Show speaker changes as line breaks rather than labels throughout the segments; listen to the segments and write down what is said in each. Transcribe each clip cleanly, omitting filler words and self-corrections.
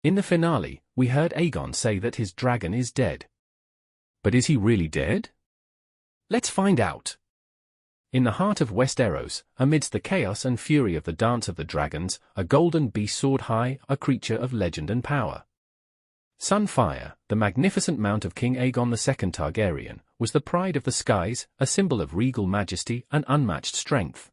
In the finale, we heard Aegon say that his dragon is dead. But is he really dead? Let's find out. In the heart of Westeros, amidst the chaos and fury of the Dance of the Dragons, a golden beast soared high, a creature of legend and power. Sunfyre, the magnificent mount of King Aegon II Targaryen, was the pride of the skies, a symbol of regal majesty and unmatched strength.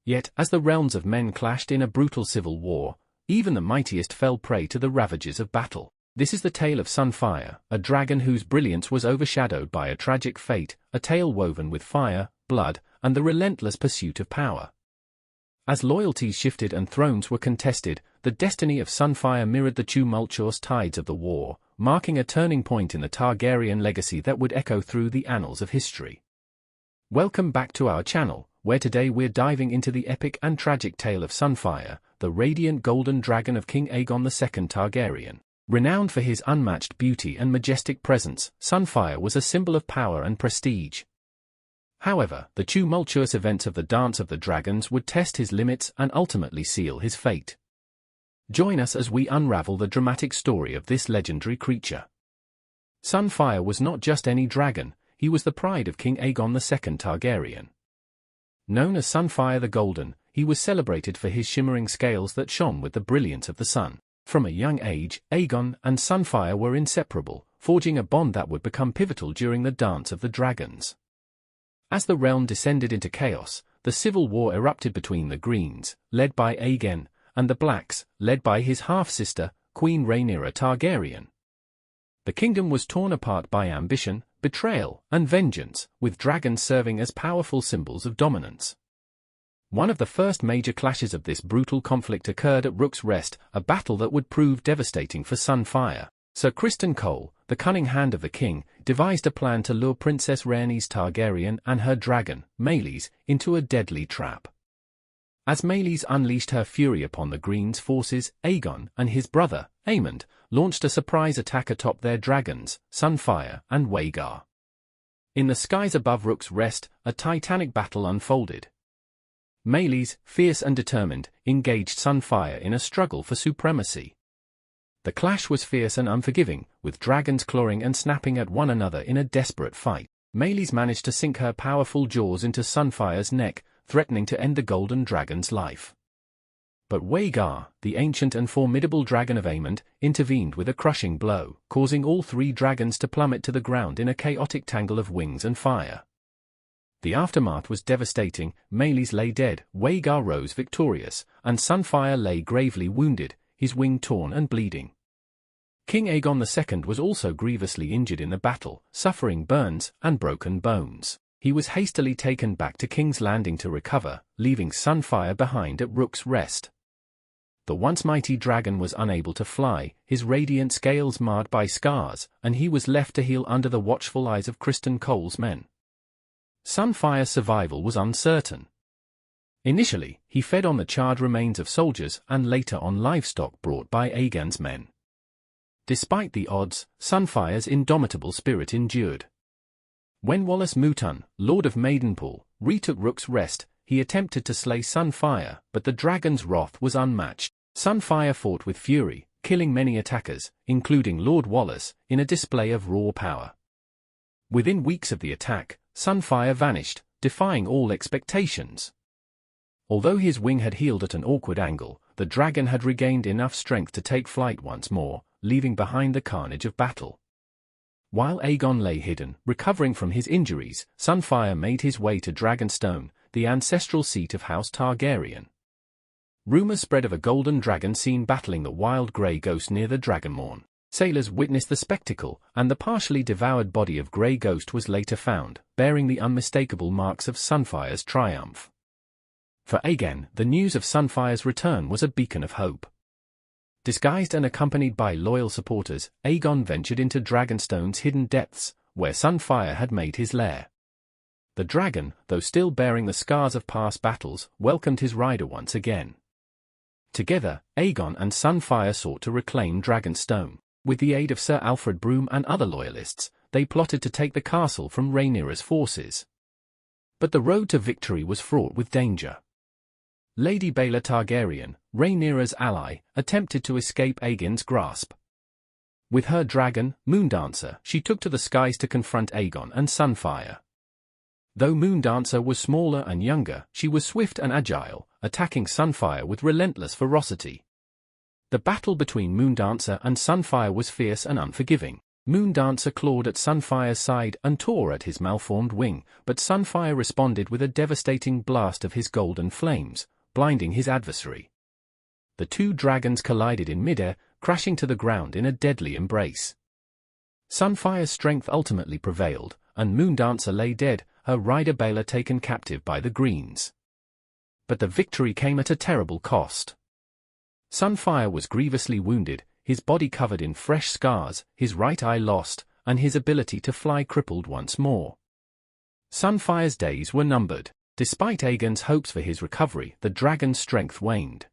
Yet, as the realms of men clashed in a brutal civil war, even the mightiest fell prey to the ravages of battle. This is the tale of Sunfyre, a dragon whose brilliance was overshadowed by a tragic fate, a tale woven with fire, blood, and the relentless pursuit of power. As loyalties shifted and thrones were contested, the destiny of Sunfyre mirrored the tumultuous tides of the war, marking a turning point in the Targaryen legacy that would echo through the annals of history. Welcome back to our channel, where today we're diving into the epic and tragic tale of Sunfyre, the radiant golden dragon of King Aegon II Targaryen. Renowned for his unmatched beauty and majestic presence, Sunfyre was a symbol of power and prestige. However, the tumultuous events of the Dance of the Dragons would test his limits and ultimately seal his fate. Join us as we unravel the dramatic story of this legendary creature. Sunfyre was not just any dragon, he was the pride of King Aegon II Targaryen. Known as Sunfyre the Golden, he was celebrated for his shimmering scales that shone with the brilliance of the sun. From a young age, Aegon and Sunfyre were inseparable, forging a bond that would become pivotal during the Dance of the Dragons. As the realm descended into chaos, the civil war erupted between the Greens, led by Aegon, and the Blacks, led by his half-sister, Queen Rhaenyra Targaryen. The kingdom was torn apart by ambition, betrayal, and vengeance, with dragons serving as powerful symbols of dominance. One of the first major clashes of this brutal conflict occurred at Rook's Rest, a battle that would prove devastating for Sunfyre. Sir Criston Cole, the cunning hand of the king, devised a plan to lure Princess Rhaenys Targaryen and her dragon, Meleys, into a deadly trap. As Meleys unleashed her fury upon the Greens' forces, Aegon and his brother, Aemond, launched a surprise attack atop their dragons, Sunfyre and Rhaegar. In the skies above Rook's Rest, a titanic battle unfolded. Meleys, fierce and determined, engaged Sunfyre in a struggle for supremacy. The clash was fierce and unforgiving, with dragons clawing and snapping at one another in a desperate fight. Meleys managed to sink her powerful jaws into Sunfyre's neck, threatening to end the golden dragon's life. But Rhaegar, the ancient and formidable dragon of Aemond, intervened with a crushing blow, causing all three dragons to plummet to the ground in a chaotic tangle of wings and fire. The aftermath was devastating. Meleys lay dead, Rhaegar rose victorious, and Sunfyre lay gravely wounded, his wing torn and bleeding. King Aegon II was also grievously injured in the battle, suffering burns and broken bones. He was hastily taken back to King's Landing to recover, leaving Sunfyre behind at Rook's Rest. The once mighty dragon was unable to fly, his radiant scales marred by scars, and he was left to heal under the watchful eyes of Criston Cole's men. Sunfyre's survival was uncertain. Initially, he fed on the charred remains of soldiers and later on livestock brought by Aegon's men. Despite the odds, Sunfyre's indomitable spirit endured. When Wallace Mouton, Lord of Maidenpool, retook Rook's Rest, he attempted to slay Sunfyre, but the dragon's wrath was unmatched. Sunfyre fought with fury, killing many attackers, including Lord Wallace, in a display of raw power. Within weeks of the attack, Sunfyre vanished, defying all expectations. Although his wing had healed at an awkward angle, the dragon had regained enough strength to take flight once more, leaving behind the carnage of battle. While Aegon lay hidden, recovering from his injuries, Sunfyre made his way to Dragonstone, the ancestral seat of House Targaryen. Rumors spread of a golden dragon seen battling the wild grey ghost near the Dragonmourn. Sailors witnessed the spectacle, and the partially devoured body of Grey Ghost was later found, bearing the unmistakable marks of Sunfyre's triumph. For Aegon, the news of Sunfyre's return was a beacon of hope. Disguised and accompanied by loyal supporters, Aegon ventured into Dragonstone's hidden depths, where Sunfyre had made his lair. The dragon, though still bearing the scars of past battles, welcomed his rider once again. Together, Aegon and Sunfyre sought to reclaim Dragonstone. With the aid of Sir Alfred Broome and other loyalists, they plotted to take the castle from Rhaenyra's forces. But the road to victory was fraught with danger. Lady Rhaenyra Targaryen, Rhaenyra's ally, attempted to escape Aegon's grasp. With her dragon, Moondancer, she took to the skies to confront Aegon and Sunfyre. Though Moondancer was smaller and younger, she was swift and agile, attacking Sunfyre with relentless ferocity. The battle between Moondancer and Sunfyre was fierce and unforgiving. Moondancer clawed at Sunfyre's side and tore at his malformed wing, but Sunfyre responded with a devastating blast of his golden flames, blinding his adversary. The two dragons collided in midair, crashing to the ground in a deadly embrace. Sunfyre's strength ultimately prevailed, and Moondancer lay dead, her rider Rhaenyra taken captive by the Greens. But the victory came at a terrible cost. Sunfyre was grievously wounded, his body covered in fresh scars, his right eye lost, and his ability to fly crippled once more. Sunfyre's days were numbered. Despite Aegon's hopes for his recovery, the dragon's strength waned.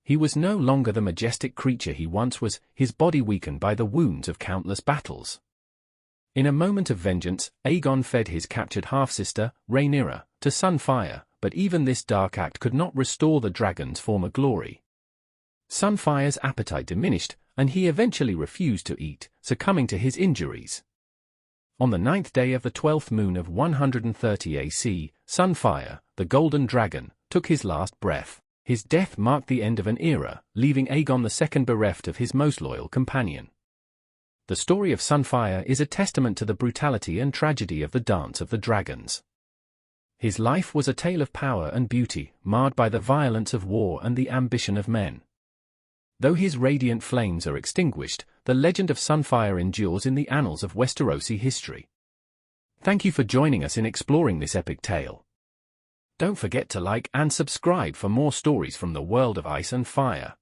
He was no longer the majestic creature he once was, his body weakened by the wounds of countless battles. In a moment of vengeance, Aegon fed his captured half-sister, Rhaenyra, to Sunfyre, but even this dark act could not restore the dragon's former glory. Sunfyre's appetite diminished, and he eventually refused to eat, succumbing to his injuries. On the 9th day of the 12th moon of 130 AC, Sunfyre, the golden dragon, took his last breath. His death marked the end of an era, leaving Aegon II bereft of his most loyal companion. The story of Sunfyre is a testament to the brutality and tragedy of the Dance of the Dragons. His life was a tale of power and beauty, marred by the violence of war and the ambition of men. Though his radiant flames are extinguished, the legend of Sunfyre endures in the annals of Westerosi history. Thank you for joining us in exploring this epic tale. Don't forget to like and subscribe for more stories from the world of ice and fire.